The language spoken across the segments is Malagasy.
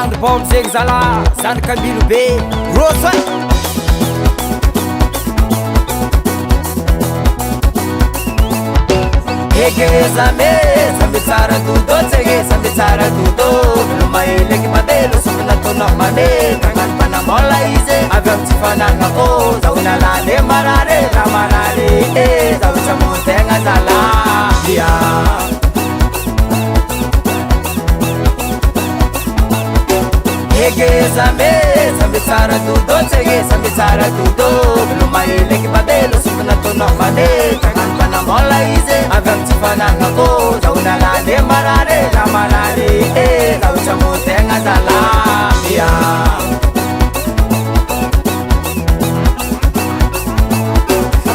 Sandro Paulo zegny zala, Sandro Kamilo be, Rosa. Sambe tsara dudo tsege, sambe tsara dudo Lumaile ki madelo, sambe na tono mane Kangan panamola ize, avyam tifananga o Zauna lale marare, la marare Zawu chamutenga zala, sambe tsara dudo tsege, sambe tsara dudo Lumaile ki madelo, sambe na tono mane Kangan panamola ize, avyam tifananga o Zauna lale marare, la marare Zawu chamutenga zala,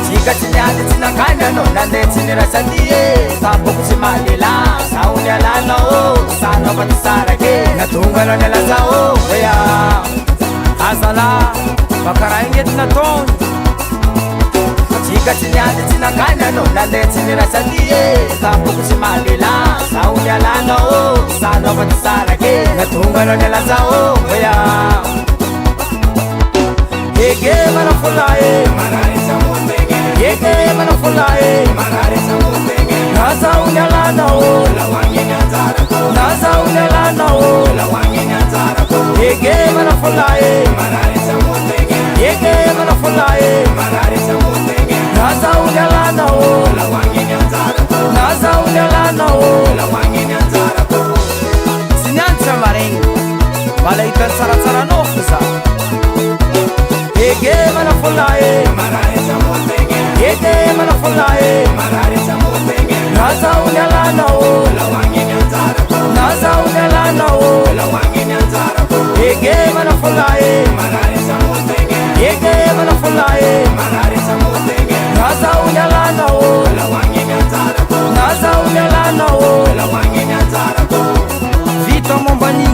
Chika chinyade chinakanya no nande chinirasadiye Sabuku chimalila, saunya lana o Sana batisarake, natunga no nela zao Asala, bakara inget na ton Chika chinyade chinakanya no nande chinirasadiye Sabuku chimalila, saunya lana o Sana batisarake, natunga no nela zao Yege mana fulaye, Yege mana fulaye, Naza unyalana o, Naza unyalana o, Yege mana fulaye, Yege mana fulaye, Naza unyalana o, Naza unyalana o, Sinyancha marengi, wala ikan sara-sara nofisa. Yege mana fulaye, Yege mana fulaye, Naza unyalana o, Naza unyalana o, Yege mana fulaye, Yege mana fulaye, Naza unyalana o, Naza unyalana o, Vito mombani,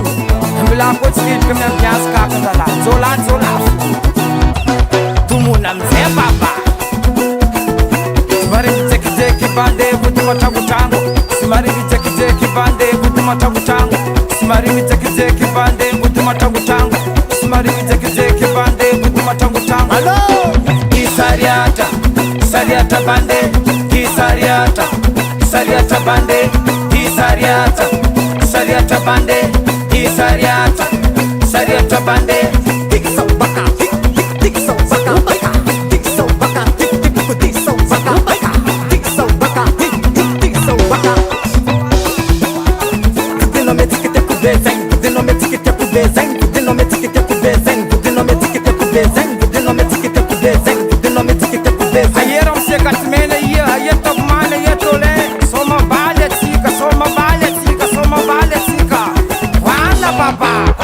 mbila kotsiki kama pias kakala, zola. Tumuna mzee baba Simari vicheki bande kutuma tangu Simari vicheki bande kutuma tangu Simari vicheki bande kutuma tangu Simari vicheki bande kutuma tangu Hello Sariata bande Sariata bande Sariata bande Sariata bande Ayeram se katmene ye ayetop mane yetole soma bale tika wala baba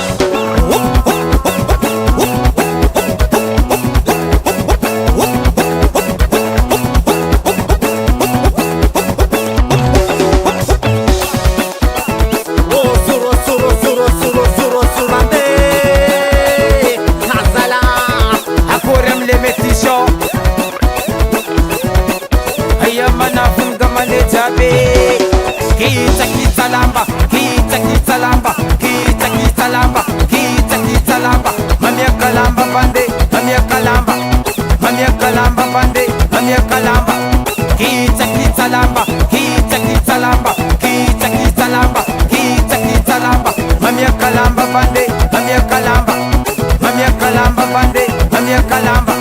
Kita kalamba bande, mamia kalamba.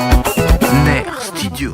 Ner Studio.